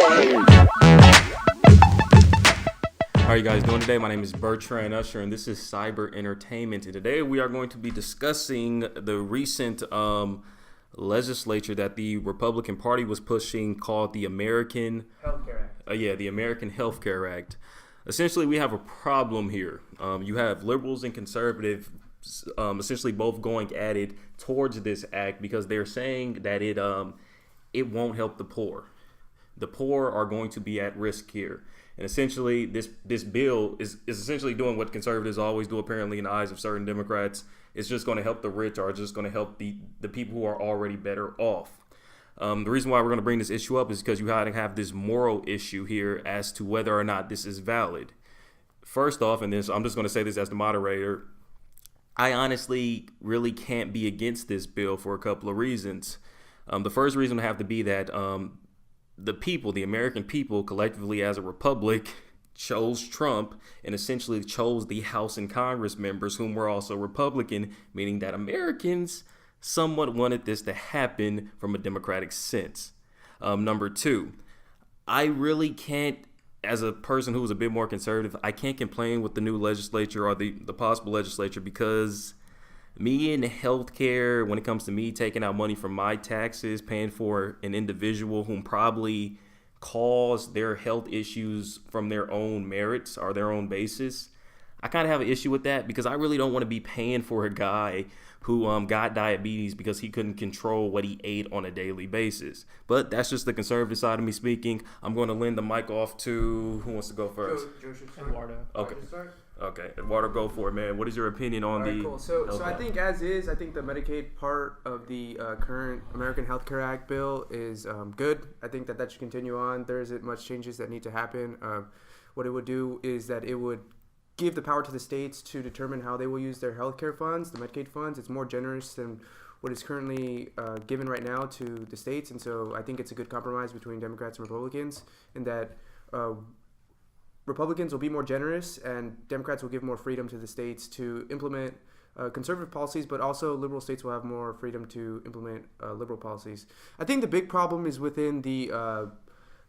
How are you guys doing today? My name is Bertran Usher, and this is Cyber Entertainment. And today we are going to be discussing the recent legislature that the Republican Party was pushing called the American Healthcare Act. The American Healthcare Act. Essentially, we have a problem here. You have liberals and conservatives essentially both going at it towards this act because they're saying that it won't help the poor. The poor are going to be at risk here. And essentially, this bill is essentially doing what conservatives always do, apparently, in the eyes of certain Democrats. It's just going to help the rich, or it's just going to help the people who are already better off. The reason why we're going to bring this issue up is because you have this moral issue here as to whether or not this is valid. First off, and this, I'm just going to say this as the moderator, I honestly really can't be against this bill for a couple of reasons. The first reason would have to be that the people, the American people, collectively as a republic, chose Trump and essentially chose the House and Congress members whom were also Republican, meaning that Americans somewhat wanted this to happen from a democratic sense. Number two, I really can't, as a person who's a bit more conservative, I can't complain with the new legislature or the possible legislature because me in healthcare, when it comes to me taking out money from my taxes, paying for an individual whom probably caused their health issues from their own merits or their own basis, I kind of have an issue with that because I really don't want to be paying for a guy who got diabetes because he couldn't control what he ate on a daily basis. But that's just the conservative side of me speaking. I'm going to lend the mic off to, who wants to go first? Eduardo. Okay, Eduardo, go for it, man. What is your opinion on the... Cool. So I think I think the Medicaid part of the current American Healthcare Act bill is good. I think that should continue on. There isn't much changes that need to happen. What it would do is that it would give the power to the states to determine how they will use their healthcare funds, the Medicaid funds. It's more generous than what is currently given right now to the states. And so I think it's a good compromise between Democrats and Republicans in that Republicans will be more generous and Democrats will give more freedom to the states to implement conservative policies, but also liberal states will have more freedom to implement liberal policies. I think the big problem is within the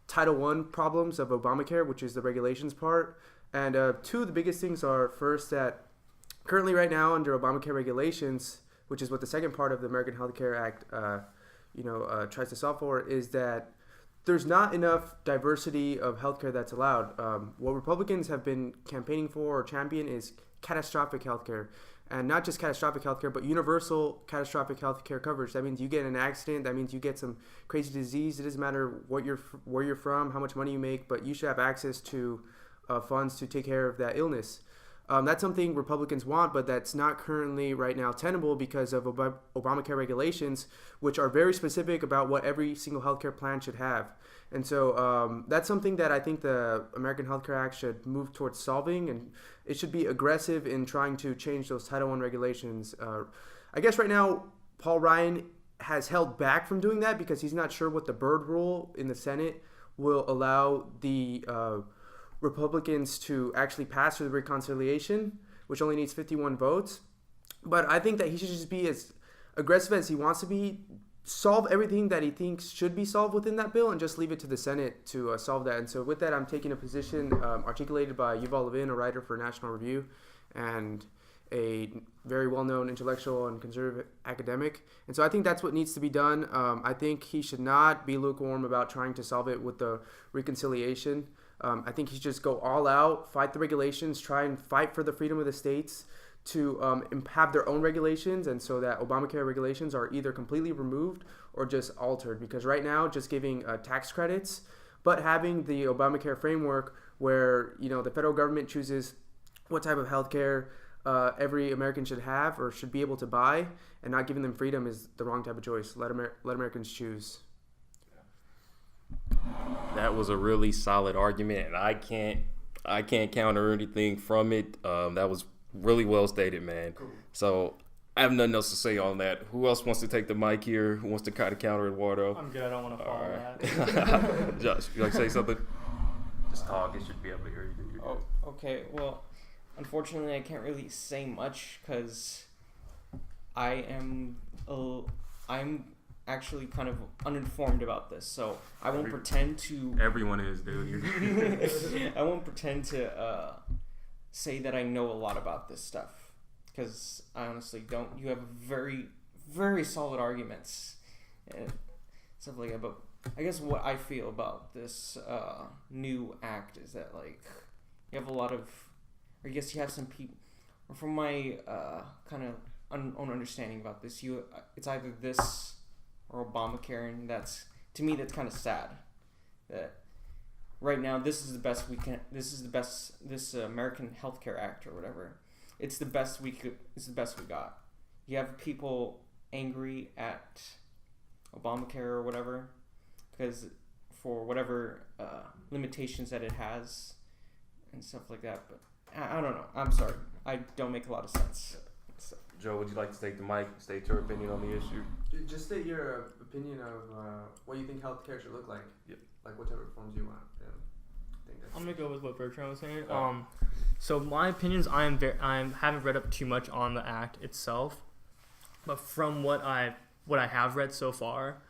Title I problems of Obamacare, which is the regulations part. And two of the biggest things are, first, that currently right now under Obamacare regulations, which is what the second part of the American Healthcare Act tries to solve for, is that there's not enough diversity of healthcare that's allowed. What Republicans have been campaigning for or champion is catastrophic healthcare. And not just catastrophic healthcare, but universal catastrophic healthcare coverage. That means you get in an accident. That means you get some crazy disease. It doesn't matter where you're from, how much money you make, but you should have access to funds to take care of that illness. That's something Republicans want, but that's not currently right now tenable because of Obamacare regulations, which are very specific about what every single healthcare plan should have. And so that's something that I think the American Healthcare Act should move towards solving, and it should be aggressive in trying to change those Title I regulations. I guess right now, Paul Ryan has held back from doing that because he's not sure what the Byrd rule in the Senate will allow the Republicans to actually pass through the reconciliation, which only needs 51 votes. But I think that he should just be as aggressive as he wants to be, solve everything that he thinks should be solved within that bill, and just leave it to the Senate to solve that. And so with that, I'm taking a position articulated by Yuval Levin, a writer for National Review, and a very well-known intellectual and conservative academic. And so I think that's what needs to be done. I think he should not be lukewarm about trying to solve it with the reconciliation. I think he should just go all out, fight the regulations, try and fight for the freedom of the states to have their own regulations, and so that Obamacare regulations are either completely removed or just altered. Because right now, just giving tax credits, but having the Obamacare framework where the federal government chooses what type of health care every American should have or should be able to buy, and not giving them freedom is the wrong type of choice. Let Americans choose. That was a really solid argument, and I can't counter anything from it. That was really well stated, man. Cool. So I have nothing else to say on that. Who else wants to take the mic here? Who wants to kind of counter Eduardo? I'm good. I don't want to follow that. Josh, you like to say something? Just talk. It should be able to hear you. Oh, okay. Well, unfortunately, I can't really say much because I'm actually kind of uninformed about this, so I won't pretend to. Everyone is, dude. I won't pretend to say that I know a lot about this stuff, because I honestly don't. You have very, very solid arguments and stuff like that. But I guess what I feel about this new act is that, like, you have a lot of, or I guess you have some people. From my kind of own understanding about this, it's either this or Obamacare, and to me that's kind of sad. That right now this is the best we can. This American Healthcare Act or whatever. It's the best we could. It's the best we got. You have people angry at Obamacare or whatever because for whatever limitations that it has and stuff like that. But I don't know. I'm sorry. I don't make a lot of sense. Joe, would you like to take the mic, state your opinion on the issue? Just state your opinion of what you think healthcare should look like. Yep. Like what type of reforms you want. Yeah. I'm gonna go with what Bertran was saying. So my opinions, I haven't read up too much on the act itself, but from what I have read so far,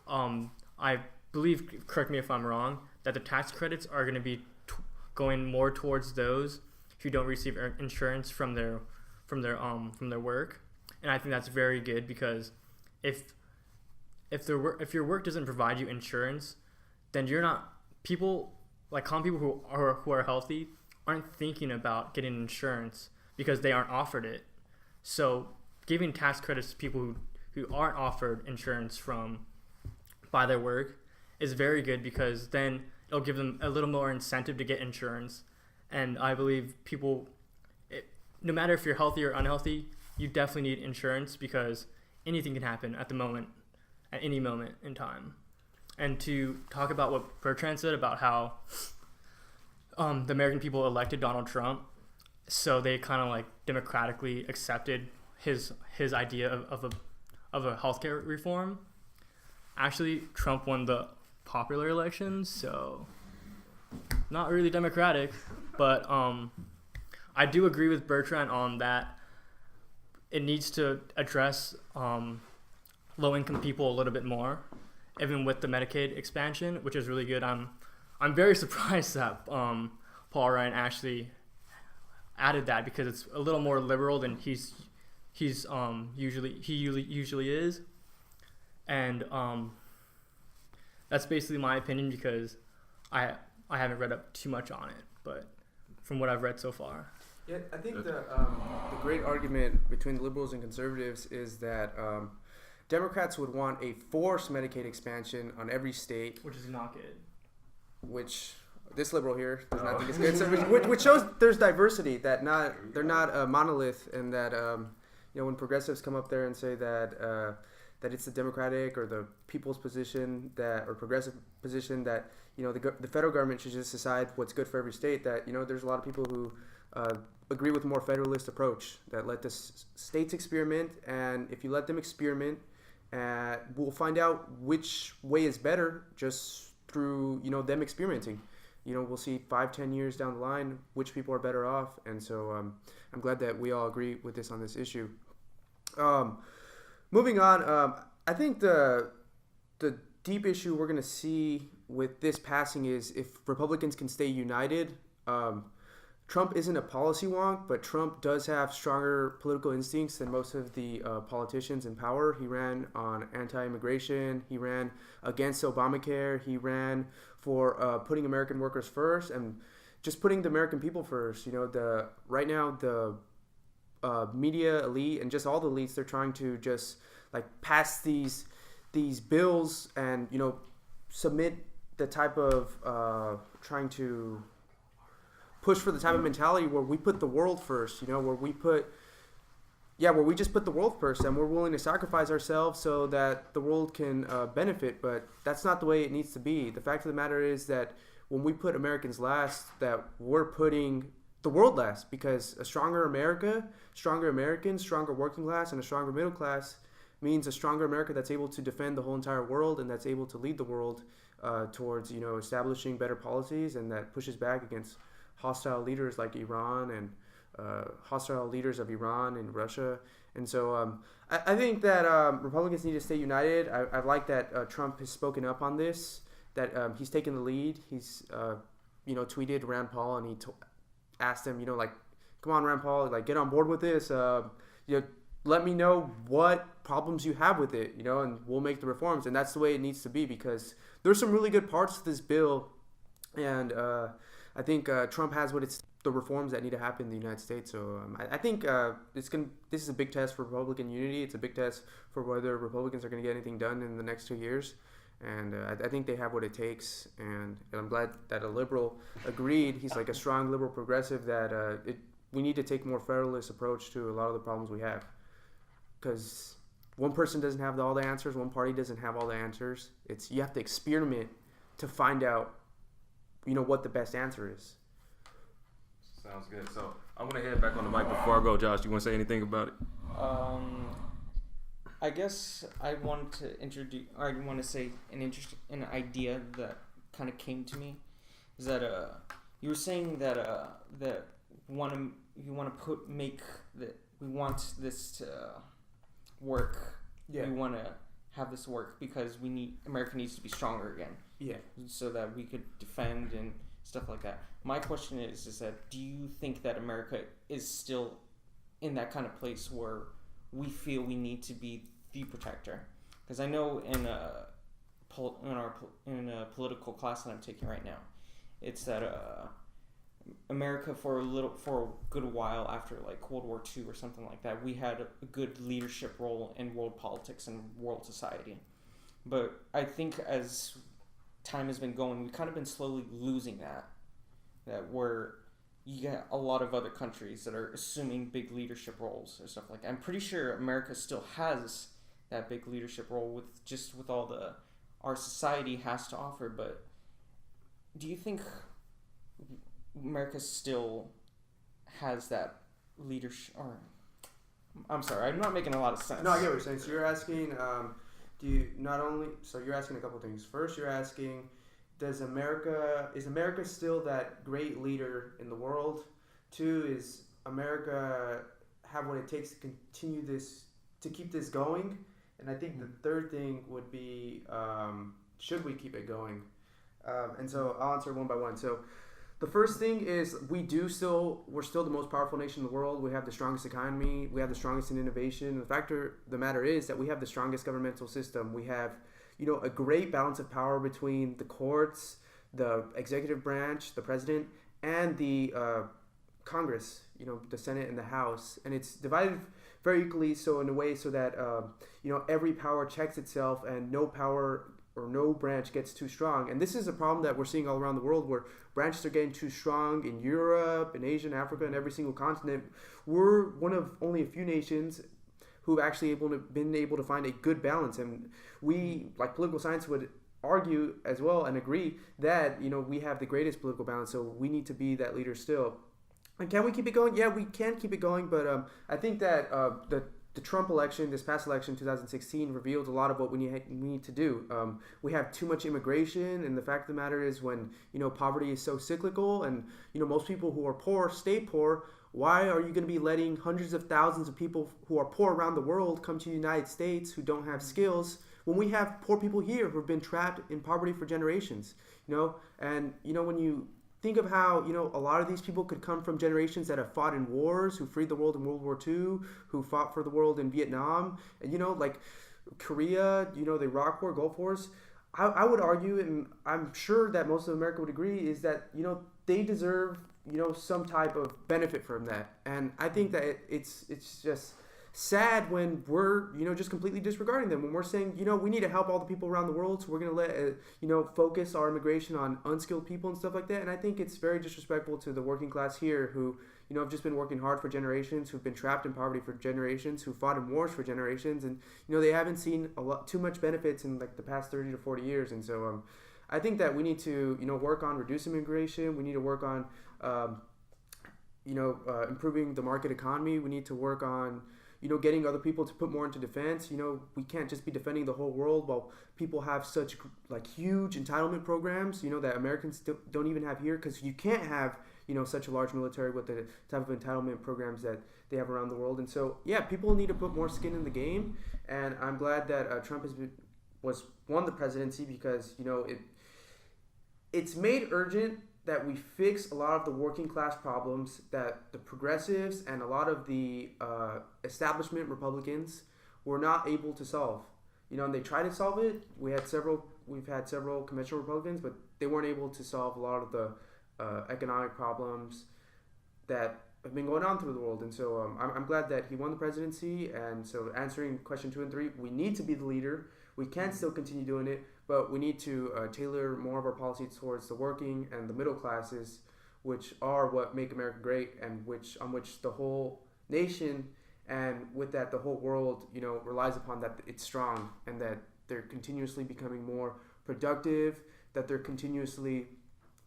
I believe, correct me if I'm wrong, that the tax credits are going to be going more towards those who don't receive insurance from their work, and I think that's very good because if your work doesn't provide you insurance, then you're not common people who are healthy aren't thinking about getting insurance because they aren't offered it. So giving tax credits to people who aren't offered insurance by their work is very good because then it'll give them a little more incentive to get insurance. And I believe people, no matter if you're healthy or unhealthy, you definitely need insurance because anything can happen at any moment in time. And to talk about what Bertrand said about how the American people elected Donald Trump, so they kind of like democratically accepted his idea of a healthcare reform. Actually, Trump won the popular elections, so not really democratic. But I do agree with Bertrand on that. It needs to address low-income people a little bit more, even with the Medicaid expansion, which is really good. I'm very surprised that Paul Ryan actually added that because it's a little more liberal than he usually is, and that's basically my opinion because I haven't read up too much on it, but from what I've read so far. Yeah, I think the great argument between the liberals and conservatives is that Democrats would want a forced Medicaid expansion on every state, Which is not good. which this liberal here does not think is good. So, which shows there's diversity, that they're not a monolith, and that when progressives come up there and say that it's the Democratic or the people's position or progressive position that the federal government should just decide what's good for every state, that there's a lot of people who agree with a more federalist approach, that let the states experiment, and if you let them experiment, we'll find out which way is better just through them experimenting. We'll see 5-10 years down the line which people are better off, and so I'm glad that we all agree with this on this issue. Moving on, I think the deep issue we're going to see with this passing is if Republicans can stay united. Trump isn't a policy wonk, but Trump does have stronger political instincts than most of the politicians in power. He ran on anti-immigration. He ran against Obamacare. He ran for putting American workers first and just putting the American people first. Right now the media elite and just all the elites, they're trying to just pass these bills and submit the type of trying to push for the type of mentality where we put the world first, where we just put the world first and we're willing to sacrifice ourselves so that the world can benefit. But that's not the way it needs to be. The fact of the matter is that when we put Americans last, that we're putting the world last, because a stronger America, stronger Americans, stronger working class, and a stronger middle class means a stronger America that's able to defend the whole entire world and that's able to lead the world towards establishing better policies, and that pushes back against hostile leaders like Iran and hostile leaders of Iran and Russia And so I think that Republicans need to stay united. I like that Trump has spoken up on this, that he's taken the lead. He's, tweeted Rand Paul, and he asked him, like, come on, Rand Paul, like, get on board with this. Let me know what problems you have with it, and we'll make the reforms. And that's the way it needs to be, because there's some really good parts to this bill. And I think Trump has the reforms that need to happen in the United States. So I think this is a big test for Republican unity. It's a big test for whether Republicans are going to get anything done in the next 2 years. And I think they have what it takes. And I'm glad that a liberal agreed. He's like a strong liberal progressive that we need to take a more federalist approach to a lot of the problems we have. Because one person doesn't have all the answers. One party doesn't have all the answers. You have to experiment to find out, what the best answer is. Sounds good. So I'm gonna head back on the mic before I go. Josh, you want to say anything about it? I guess I want to say an idea that kind of came to me is that you were saying that we want this to work. Yeah. We want to have this work because America needs to be stronger again. Yeah. So that we could defend and stuff like that. My question is that do you think that America is still in that kind of place where we feel we need to be the protector? Because I know in a political class that I'm taking right now, it's that America for a good while after like World War II or something like that, we had a good leadership role in world politics and world society. But I think as time has been going, we've kind of been slowly losing that where you get a lot of other countries that are assuming big leadership roles or stuff like that. I'm pretty sure America still has that big leadership role with all our society has to offer. But do you think America still has that leadership? Or I'm sorry, I'm not making a lot of sense. No, I get what you're saying. So you're asking, you're asking a couple things. First, you're asking, is America still that great leader in the world? Two, is America have what it takes to continue this, to keep this going? And I think the third thing would be, should we keep it going? And so I'll answer one by one. So the first thing is we're still the most powerful nation in the world. We have the strongest economy. We have the strongest in innovation. The matter is that we have the strongest governmental system. We have, a great balance of power between the courts, the executive branch, the president, and the Congress, the Senate and the House. And it's divided very equally, so in a way so that, every power checks itself and no power or no branch gets too strong. And this is a problem that we're seeing all around the world, where branches are getting too strong in Europe, in Asia, and Africa, and every single continent. We're one of only a few nations who've actually been able to find a good balance. And we, like political science, would argue as well and agree that, we have the greatest political balance, so we need to be that leader still. And can we keep it going? Yeah, we can keep it going, but I think that the Trump election, this past election, 2016, revealed a lot of what we need to do. We have too much immigration, and the fact of the matter is, when poverty is so cyclical, and most people who are poor stay poor. Why are you going to be letting hundreds of thousands of people who are poor around the world come to the United States who don't have skills, when we have poor people here who have been trapped in poverty for generations? And when you think of how, a lot of these people could come from generations that have fought in wars, who freed the world in World War II, who fought for the world in Vietnam, and, like Korea, the Iraq War, Gulf Wars. I would argue, and I'm sure that most of America would agree, is that, they deserve, some type of benefit from that. And I think that it's just sad when we're, just completely disregarding them. When we're saying, we need to help all the people around the world, so we're going to let, focus our immigration on unskilled people and stuff like that. And I think it's very disrespectful to the working class here who, have just been working hard for generations, who've been trapped in poverty for generations, who fought in wars for generations. And, they haven't seen too much benefits in like the past 30 to 40 years. And so I think that we need to, work on reducing immigration. We need to work on, improving the market economy. We need to work on, getting other people to put more into defense. We can't just be defending the whole world while people have such huge entitlement programs, that Americans don't even have here, because you can't have such a large military with the type of entitlement programs that they have around the world. And so, yeah, people need to put more skin in the game. And I'm glad that Trump won the presidency because, it's made urgent that we fix a lot of the working class problems that the progressives and a lot of the establishment Republicans were not able to solve. And they tried to solve it. We've had several conventional Republicans, but they weren't able to solve a lot of the economic problems that have been going on through the world. And so I'm glad that he won the presidency. And so answering question 2 and 3, we need to be the leader. We can still continue doing it, but we need to tailor more of our policies towards the working and the middle classes, which are what make America great, and on which the whole nation and with that the whole world, relies upon, that it's strong and that they're continuously becoming more productive, that they're continuously,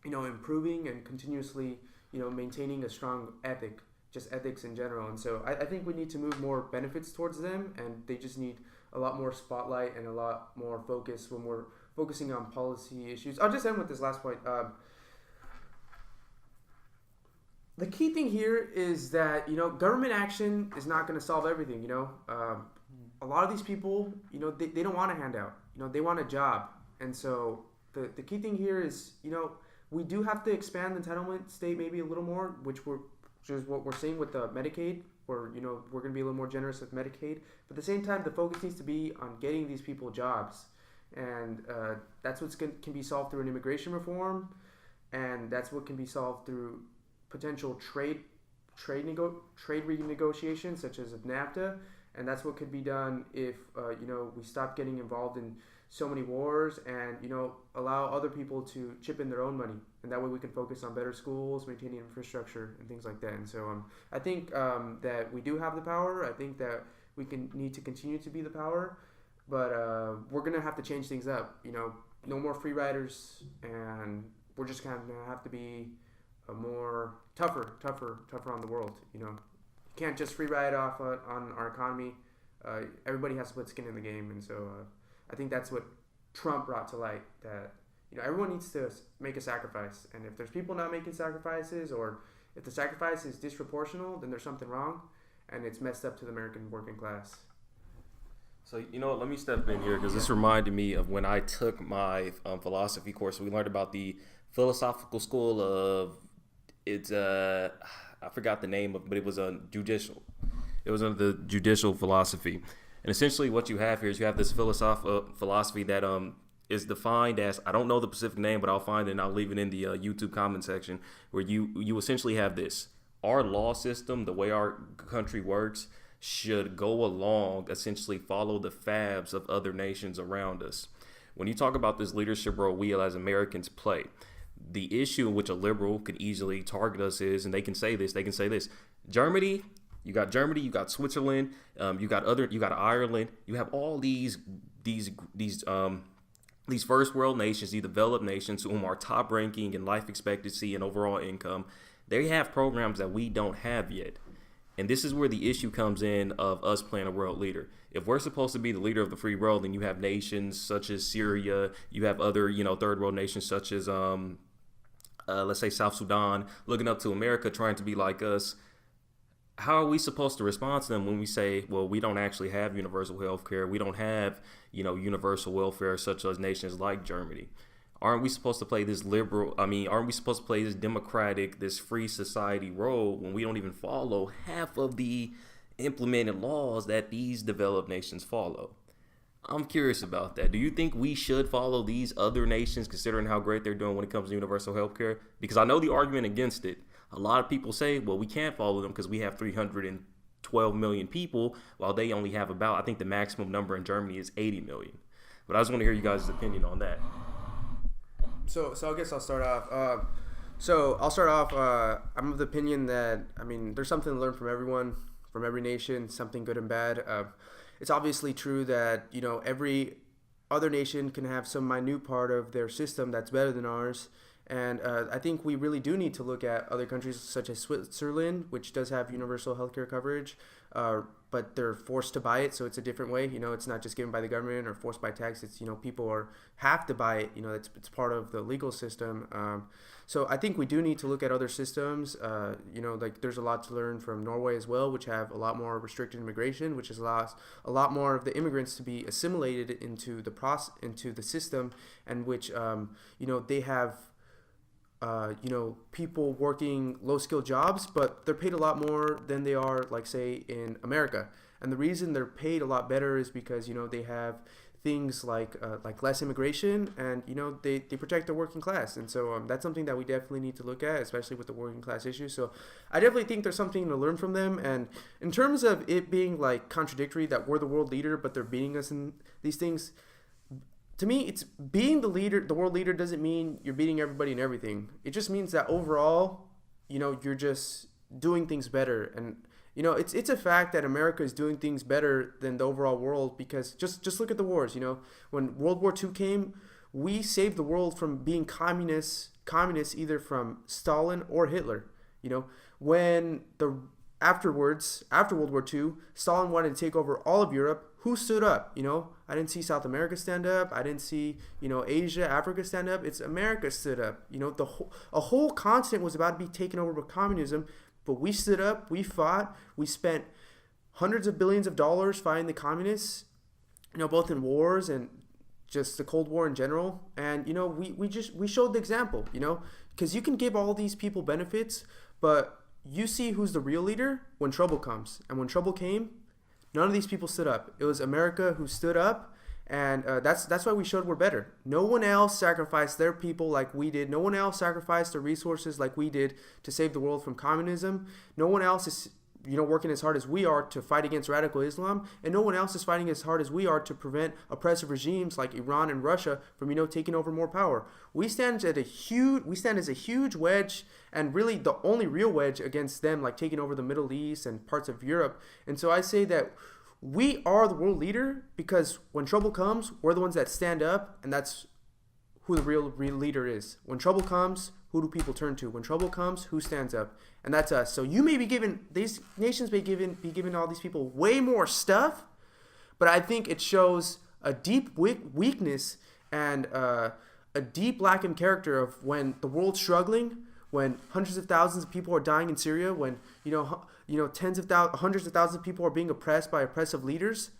improving and continuously, maintaining a strong ethics in general. And so I think we need to move more benefits towards them, and they just need a lot more spotlight and a lot more focus when we're focusing on policy issues. I'll just end with this last point. The key thing here is that, government action is not going to solve everything, A lot of these people, they don't want a handout. They want a job. And so the key thing here is, we do have to expand the entitlement state maybe a little more, which is what we're seeing with the Medicaid, where, we're going to be a little more generous with Medicaid. But at the same time, the focus needs to be on getting these people jobs. And that's what can be solved through an immigration reform. And that's what can be solved through potential trade renegotiations, such as NAFTA. And that's what could be done if, we stop getting involved in so many wars and, allow other people to chip in their own money. And that way we can focus on better schools, maintaining infrastructure, and things like that. And so I think that we do have the power. I think that we need to continue to be the power. But we're going to have to change things up. No more free riders. And we're just kind of going to have to be more tougher on the world. You can't just free ride off on our economy. Everybody has to put skin in the game. And so I think that's what Trump brought to light, that everyone needs to make a sacrifice, and if there's people not making sacrifices, or if the sacrifice is disproportional, then there's something wrong, and it's messed up to the American working class. So, let me step in here because this reminded me of when I took my philosophy course. We learned about the philosophical school of I forgot the name of, but it was judicial. It was under the judicial philosophy. And essentially what you have here is you have this philosophy that is defined as, I don't know the specific name, but I'll find it and I'll leave it in the YouTube comment section, where you essentially have this. Our law system, the way our country works, should go along, essentially follow the fabs of other nations around us. When you talk about this leadership role we as Americans play, the issue in which a liberal could easily target us is, and they can say this, Germany, you got Switzerland, you got Ireland, you have all these first world nations, these developed nations whom are top ranking in life expectancy and overall income. They have programs that we don't have yet. And this is where the issue comes in of us playing a world leader. If we're supposed to be the leader of the free world, then you have nations such as Syria, you have other, third world nations such as, let's say South Sudan, looking up to America, trying to be like us. How are we supposed to respond to them when we say, well, we don't actually have universal health care, we don't have, universal welfare such as nations like Germany? Aren't we supposed to play this aren't we supposed to play this democratic, this free society role when we don't even follow half of the implemented laws that these developed nations follow? I'm curious about that. Do you think we should follow these other nations considering how great they're doing when it comes to universal health care? Because I know the argument against it. A lot of people say, well, we can't follow them because we have 312 million people, while they only have about, I think the maximum number in Germany is 80 million. But I just want to hear you guys' opinion on that. So I guess I'll start off. I'm of the opinion that, there's something to learn from everyone, from every nation, something good and bad. It's obviously true that, every other nation can have some minute part of their system that's better than ours. And I think we really do need to look at other countries such as Switzerland, which does have universal healthcare coverage, but they're forced to buy it, so it's a different way. It's not just given by the government or forced by tax. It's people have to buy it. It's part of the legal system. So I think we do need to look at other systems. Like there's a lot to learn from Norway as well, which have a lot more restricted immigration, which allows a lot more of the immigrants to be assimilated into the system, and which they have. People working low-skilled jobs, but they're paid a lot more than they are, like, say, in America. And the reason they're paid a lot better is because, they have things like less immigration, and, they protect the working class. And so that's something that we definitely need to look at, especially with the working class issue. So I definitely think there's something to learn from them. And in terms of it being, like, contradictory that we're the world leader, but they're beating us in these things, to me, it's being the leader, the world leader doesn't mean you're beating everybody and everything. It just means that overall, you're just doing things better. And, it's a fact that America is doing things better than the overall world, because just look at the wars. When World War II came, we saved the world from being communists either from Stalin or Hitler. When after World War II, Stalin wanted to take over all of Europe. Who stood up? I didn't see South America stand up. I didn't see, Asia, Africa stand up. It's America stood up. A whole continent was about to be taken over by communism, but we stood up. We fought. We spent hundreds of billions of dollars fighting the communists, both in wars and just the Cold War in general. And, we showed the example, because you can give all these people benefits, but you see who's the real leader when trouble comes. And when trouble came, none of these people stood up. It was America who stood up, and that's why we showed we're better. No one else sacrificed their people like we did. No one else sacrificed their resources like we did to save the world from communism. No one else is working as hard as we are to fight against radical Islam, and no one else is fighting as hard as we are to prevent oppressive regimes like Iran and Russia from taking over more power. We stand as a huge wedge, and really the only real wedge against them, like taking over the Middle East and parts of Europe. And so I say that we are the world leader because when trouble comes, we're the ones that stand up, and that's who the real leader is. When trouble comes, who do people turn to? When trouble comes, who stands up? And that's us. So you may be given, these nations may be giving all these people way more stuff, but I think it shows a deep weakness and a deep lack in character of when the world's struggling, when hundreds of thousands of people are dying in Syria, when hundreds of thousands of people are being oppressed by oppressive leaders.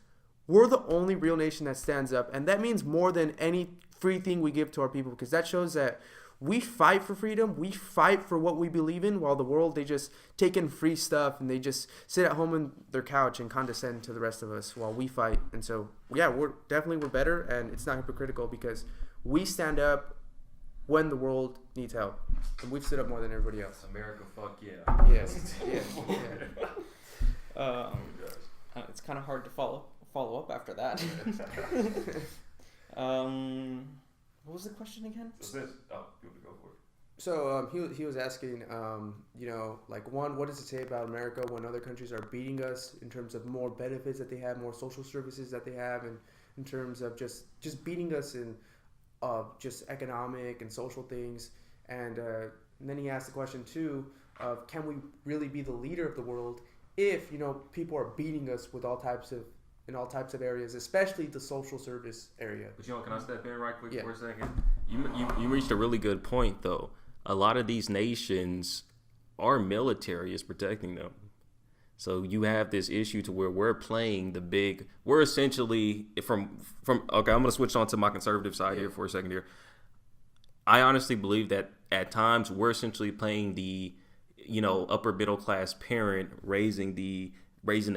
We're the only real nation that stands up, and that means more than any free thing we give to our people, because that shows that we fight for freedom. We fight for what we believe in, while the world, they just take in free stuff and they just sit at home on their couch and condescend to the rest of us while we fight. And so, yeah, we're better, and it's not hypocritical because we stand up when the world needs help, and we've stood up more than everybody else. America, fuck yeah. Yes. It's kind of hard to follow up after that. What was the question again? You want to go for it? So he was asking, what does it say about America when other countries are beating us in terms of more benefits that they have, more social services that they have, and in terms of just beating us in just economic and social things. And then he asked the question too of, can we really be the leader of the world if people are beating us with all types of areas, especially the social service area. But can I step in right quick for a second? You reached a really good point though. A lot of these nations, our military is protecting them. So you have this issue to where we're essentially from okay, I'm gonna switch on to my conservative side here for a second here. I honestly believe that at times we're essentially playing the upper middle class parent raising the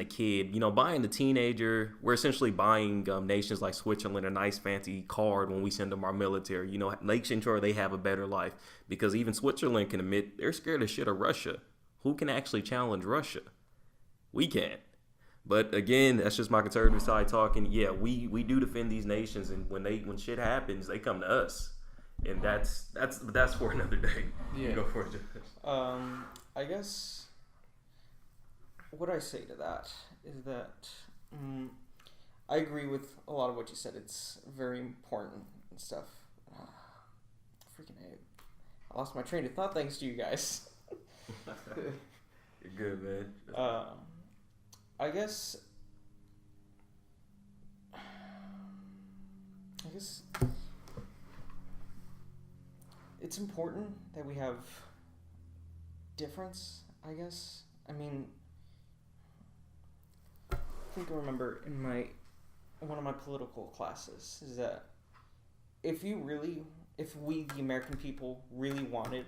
kid, buying the teenager. We're essentially buying nations like Switzerland a nice fancy card when we send them our military, making sure they have a better life, because even Switzerland can admit they're scared as shit of Russia. Who can actually challenge Russia? We can't. But again, that's just my conservative side talking. Yeah, we do defend these nations, and when shit happens, they come to us. And that's for another day. Yeah. You go for it. I guess what I say to that is that I agree with a lot of what you said. It's very important and stuff. I lost my train of thought thanks to you guys. You're good, man. I guess it's important that we have difference, I guess. I mean, I think I remember in one of my political classes is that if we, the American people, really wanted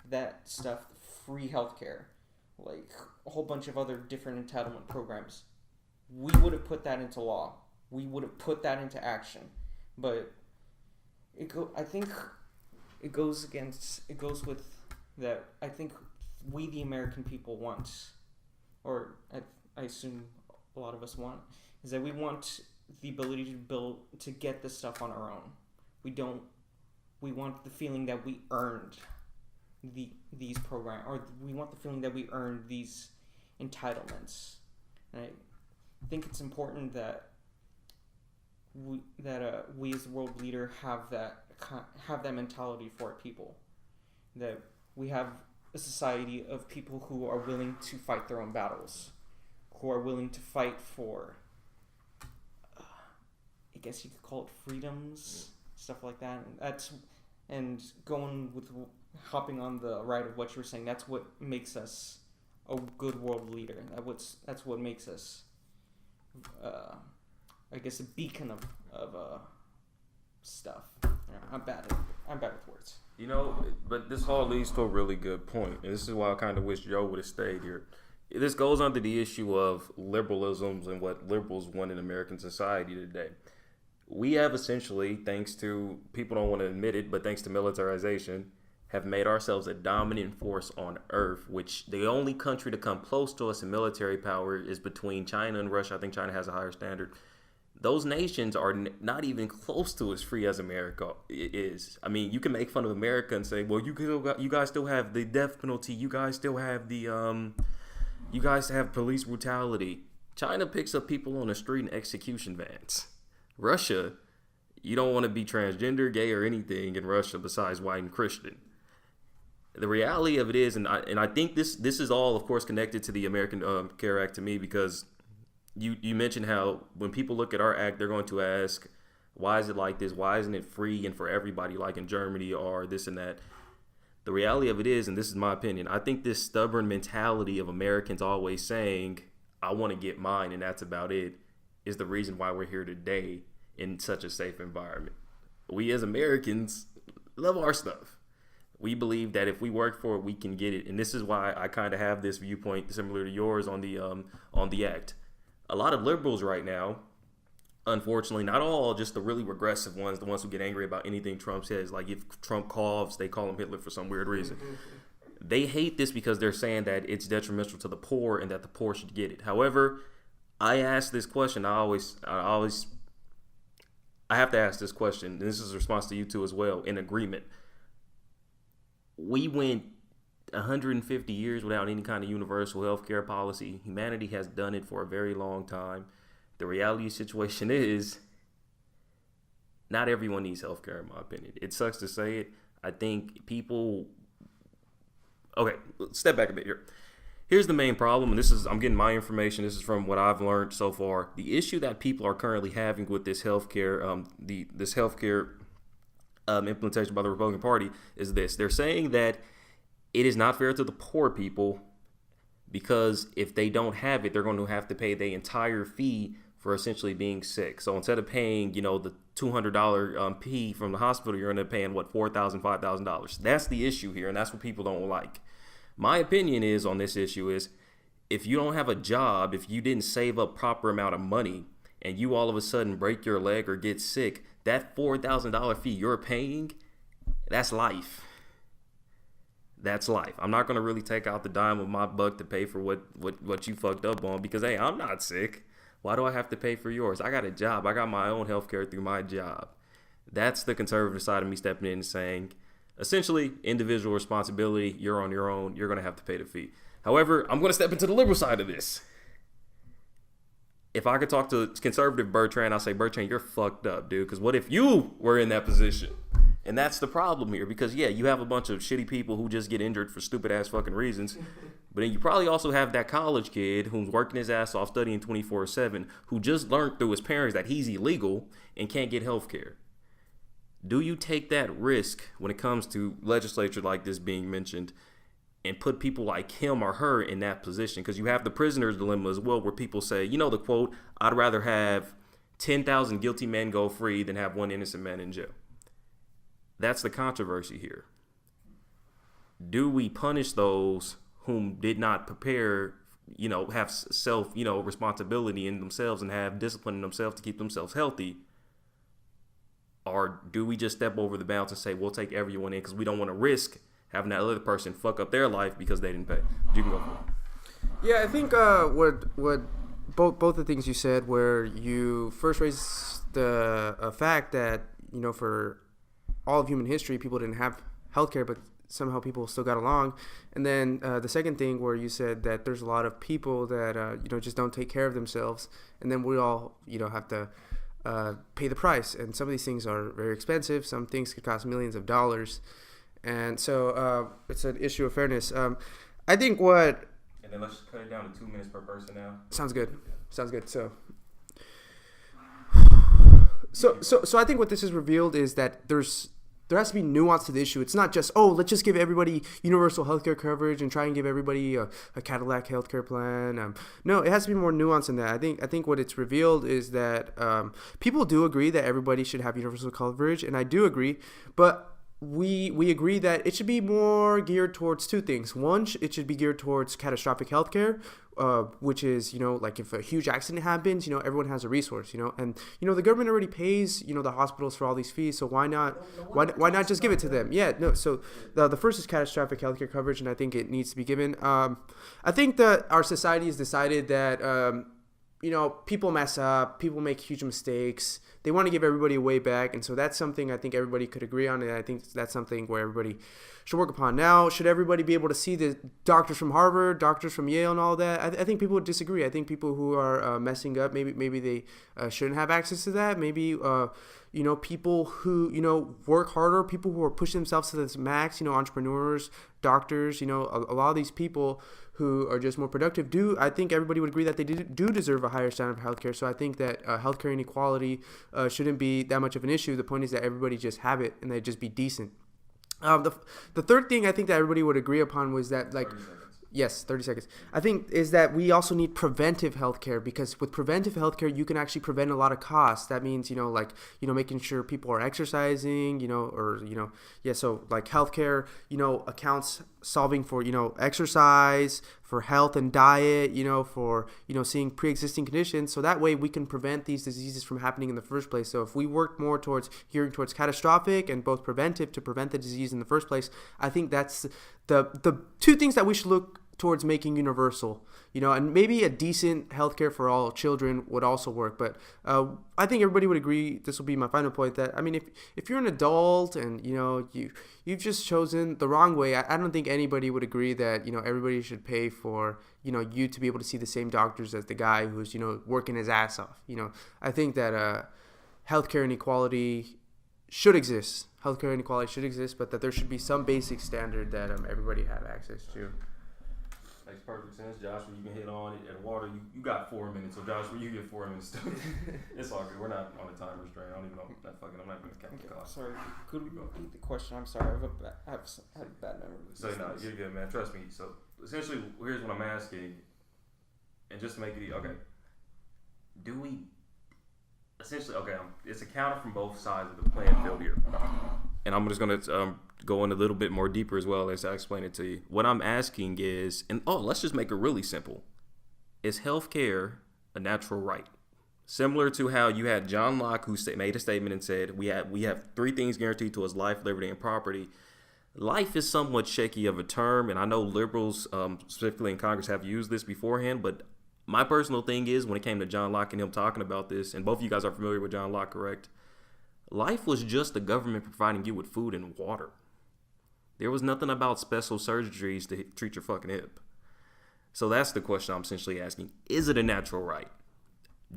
that stuff, free healthcare, like a whole bunch of other different entitlement programs, we would have put that into law. We would have put that into action. But I think it goes with that. I think we, the American people, want, or I assume a lot of us want, is that we want the ability to get this stuff on our own. We want the feeling that we earned these programs, or we want the feeling that we earned these entitlements. And I think it's important that we as a world leader have that mentality for our people, that we have a society of people who are willing to fight their own battles, who are willing to fight for, I guess you could call it freedoms, stuff like that. And hopping on the ride of what you were saying, that's what makes us a good world leader. That's what makes us, I guess, a beacon of stuff. Yeah, I'm bad with words. But this all leads to a really good point, and this is why I kind of wish Joe would have stayed here. This goes under the issue of liberalisms and what liberals want in American society today. We have essentially, thanks to, people don't want to admit it, but thanks to militarization, have made ourselves a dominant force on Earth, which the only country to come close to us in military power is between China and Russia. I think China has a higher standard. Those nations are not even close to as free as America is. I mean, you can make fun of America and say, well, you guys still have the death penalty. You guys still have you guys have police brutality. China picks up people on the street in execution vans. Russia, you don't want to be transgender, gay, or anything in Russia besides white and Christian. The reality of it is, and I think this is all, of course, connected to the American Care Act to me, because you mentioned how when people look at our act, they're going to ask, why is it like this? Why isn't it free and for everybody like in Germany or this and that? The reality of it is, and this is my opinion, I think this stubborn mentality of Americans always saying, I want to get mine and that's about it, is the reason why we're here today in such a safe environment. We as Americans love our stuff. We believe that if we work for it, we can get it. And this is why I kind of have this viewpoint similar to yours on the act. A lot of liberals right now, unfortunately, not all, just the really regressive ones, the ones who get angry about anything Trump says. Like if Trump coughs, they call him Hitler for some weird reason. They hate this because they're saying that it's detrimental to the poor and that the poor should get it. However, I ask this question. I have to ask this question. And this is a response to you two as well. In agreement, we went 150 years without any kind of universal health care policy. Humanity has done it for a very long time. The reality of the situation is not everyone needs health care, in my opinion. It sucks to say it. I think people... Okay, step back a bit here. Here's the main problem, and I'm getting my information. This is from what I've learned so far. The issue that people are currently having with this healthcare, implementation by the Republican Party is this. They're saying that it is not fair to the poor people because if they don't have it, they're going to have to pay the entire fee for essentially being sick. So instead of paying, the $200 fee from the hospital, you're going to pay $4,000, $5,000. That's the issue here, and that's what people don't like. My opinion is on this issue is if you don't have a job, if you didn't save up proper amount of money and you all of a sudden break your leg or get sick, that $4,000 fee you're paying, that's life. That's life. I'm not going to really take out the dime of my buck to pay for what you fucked up on because, hey, I'm not sick. Why do I have to pay for yours? I got a job. I got my own health care through my job. That's the conservative side of me stepping in and saying, essentially, individual responsibility, you're on your own, you're going to have to pay the fee. However, I'm going to step into the liberal side of this. If I could talk to conservative Bertran, I'll say, Bertran, you're fucked up, dude. Because what if you were in that position? And that's the problem here because, yeah, you have a bunch of shitty people who just get injured for stupid ass fucking reasons. But then you probably also have that college kid who's working his ass off studying 24/7 who just learned through his parents that he's illegal and can't get health care. Do you take that risk when it comes to legislature like this being mentioned and put people like him or her in that position? Because you have the prisoner's dilemma as well where people say, you know, the quote, I'd rather have 10,000 guilty men go free than have one innocent man in jail. That's the controversy here. Do we punish those whom did not prepare, you know, have self, you know, responsibility in themselves and have discipline in themselves to keep themselves healthy? Or do we just step over the bounds and say, we'll take everyone in because we don't want to risk having that other person fuck up their life because they didn't pay? You can go for it. Yeah, I think what both the things you said, where you first raised the fact that, you know, for all of human history, people didn't have healthcare, but somehow people still got along. And then the second thing where you said that there's a lot of people that, you know, just don't take care of themselves. And then we all, you know, have to pay the price. And some of these things are very expensive. Some things could cost millions of dollars. And so it's an issue of fairness. I think what... And then let's just cut it down to 2 minutes per person now. Sounds good. Sounds good. So I think what this has revealed is that there has to be nuance to the issue. It's not just, let's just give everybody universal healthcare coverage and try and give everybody a Cadillac healthcare plan. No, it has to be more nuanced than that. I think what it's revealed is that people do agree that everybody should have universal coverage, and I do agree, but we agree that it should be more geared towards two things. One, it should be geared towards catastrophic healthcare, which is, you know, like if a huge accident happens, you know, everyone has a resource, you know, and, you know, the government already pays, you know, the hospitals for all these fees. So why not just give it to them? Yeah, no. So the first is catastrophic healthcare coverage, and I think it needs to be given. I think that our society has decided that, you know, people mess up, people make huge mistakes. They want to give everybody a way back. And so that's something I think everybody could agree on. And I think that's something where everybody should work upon. Now, should everybody be able to see the doctors from Harvard, doctors from Yale and all that? I think people would disagree. I think people who are messing up, maybe they shouldn't have access to that. Maybe, you know, people who, you know, work harder, people who are pushing themselves to this max, you know, entrepreneurs, doctors, you know, a lot of these people who are just more productive I think everybody would agree that they do deserve a higher standard of healthcare. So I think that healthcare inequality shouldn't be that much of an issue. The point is that everybody just have it and they just be decent. The third thing I think that everybody would agree upon was that, like, 30 seconds. I think is that we also need preventive healthcare, because with preventive healthcare, you can actually prevent a lot of costs. That means, you know, like, you know, making sure people are exercising, you know, or, you know, yeah. So like healthcare, you know, accounts solving for, you know, exercise, for health and diet, you know, for, you know, seeing pre-existing conditions. So that way we can prevent these diseases from happening in the first place. So if we work more towards gearing towards catastrophic and both preventive to prevent the disease in the first place, I think that's the two things that we should look towards making universal, you know, and maybe a decent healthcare for all children would also work. But I think everybody would agree, this will be my final point, that, I mean, if you're an adult and, you know, you've just chosen the wrong way, I don't think anybody would agree that, you know, everybody should pay for, you know, you to be able to see the same doctors as the guy who's, you know, working his ass off. You know, I think that healthcare inequality should exist. Healthcare inequality should exist, but that there should be some basic standard that everybody have access to. Makes perfect sense. Joshua, you can hit on it. Eduardo, you got 4 minutes. So Joshua, you get 4 minutes too. It's all good. We're not on a time restraint. I don't even know. I'm not going to count the cost. Sorry, could we repeat the question? I'm sorry. I've had a bad memory. So no, you're good, man. Trust me. So essentially, here's what I'm asking, and just to make it okay. Do we essentially it's accounted from both sides of the playing field here, and I'm just going to go in a little bit more deeper as well as I explain it to you. What I'm asking is, let's just make it really simple. Is healthcare a natural right? Similar to how you had John Locke, who made a statement and said, we have three things guaranteed to us: life, liberty, and property. Life is somewhat shaky of a term, and I know liberals, specifically in Congress, have used this beforehand, but my personal thing is, when it came to John Locke and him talking about this, and both of you guys are familiar with John Locke, correct? Life was just the government providing you with food and water. There was nothing about special surgeries to treat your fucking hip. So that's the question I'm essentially asking. Is it a natural right?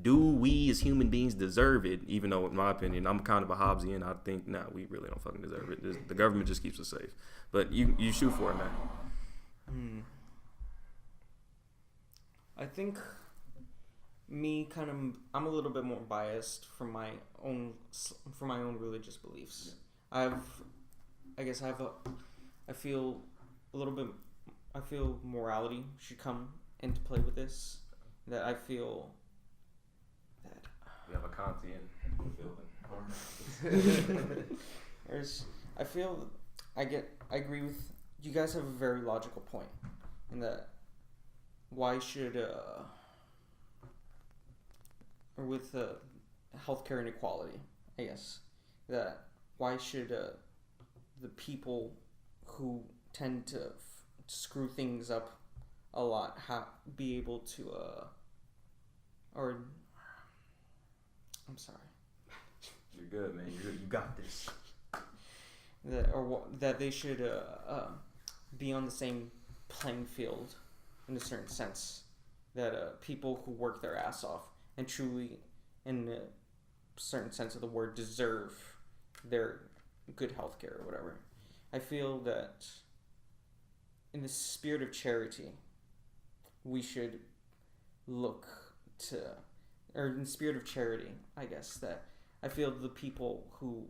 do we as human beings deserve it? Even though, in my opinion, I'm kind of a Hobbesian. I think, we really don't fucking deserve it. The government just keeps us safe. But you shoot for it, man. I think I'm a little bit more biased from my own religious beliefs. I feel morality should come into play with this. That I feel that we have a Kantian building. I agree with you guys. Have a very logical point in that. Why should or with healthcare inequality, I guess, that why should the people who tend to screw things up a lot be able to or I'm sorry. You're good, man. You got this. That they should be on the same playing field in a certain sense, that people who work their ass off and truly, in a certain sense of the word, deserve their good health care or whatever. I feel that in the spirit of charity, we should look to, or in the spirit of charity, I guess, that I feel the people who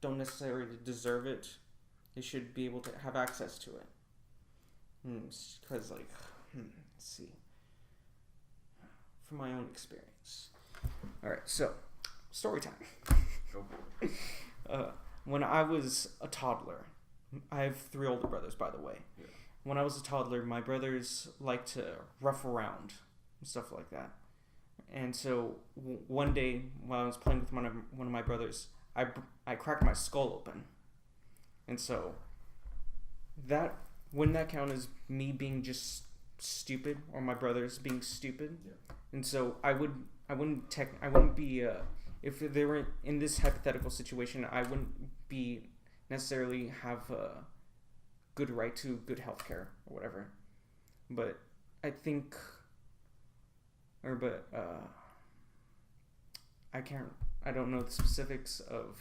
don't necessarily deserve it, they should be able to have access to it. Because, let's see. From my own experience. Alright, so, story time. Go for it. When I was a toddler, I have 3 older brothers, by the way. Yeah. When I was a toddler, my brothers liked to rough around and stuff like that. And so, one day, while I was playing with one of my brothers, I cracked my skull open. And so, wouldn't that count as me being just stupid, or my brothers being stupid? Yeah. And so I wouldn't be if they were in this hypothetical situation, I wouldn't be necessarily have a good right to good health care or whatever. But I think, I don't know the specifics of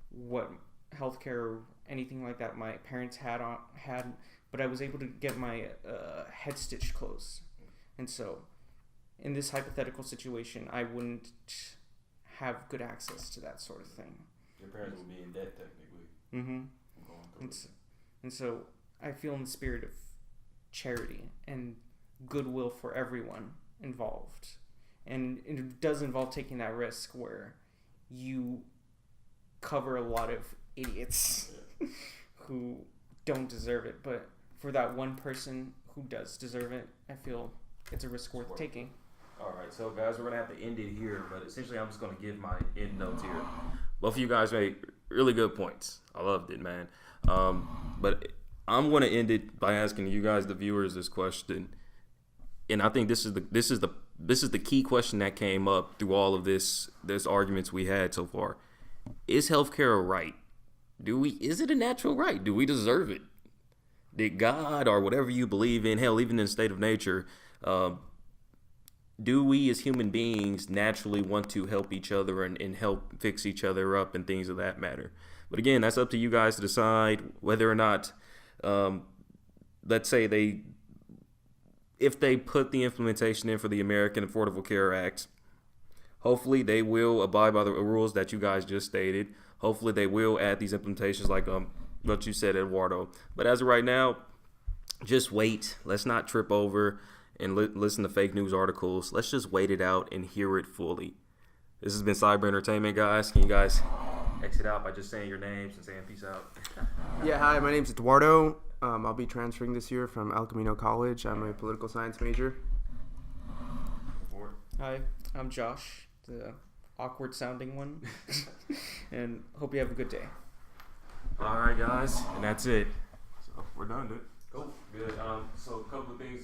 what healthcare or anything like that my parents had, but I was able to get my head stitched closed. And so, in this hypothetical situation, I wouldn't have good access to that sort of thing. Your parents would be in debt, technically. Mm-hmm. And so, I feel in the spirit of charity and goodwill for everyone involved. And it does involve taking that risk where you cover a lot of idiots who don't deserve it. But for that one person who does deserve it, I feel it's a risk worth taking. All right, so guys, we're going to have to end it here. But essentially, I'm just going to give my end notes here. Both of you guys made really good points. I loved it, man. But I'm going to end it by asking you guys, the viewers, this question. And I think this is the key question that came up through all of this arguments we had so far. Is healthcare a right? Is it a natural right? Do we deserve it? Did God, or whatever you believe in, hell, even in the state of nature, do we as human beings naturally want to help each other and help fix each other up and things of that matter? But again, that's up to you guys to decide whether or not, let's say if they put the implementation in for the American Affordable Care Act, hopefully they will abide by the rules that you guys just stated. Hopefully they will add these implementations like what you said, Eduardo. But as of right now, just wait. Let's not trip over and listen to fake news articles. Let's just wait it out and hear it fully. This has been Cyber Entertainment, guys. Can you guys exit out by just saying your names and saying peace out? Yeah, hi, my name's Eduardo. I'll be transferring this year from El Camino College. I'm a political science major. Hi, I'm Josh, the awkward sounding one. And hope you have a good day. All right, guys, and that's it. So we're done, dude. Cool. Good. So a couple of things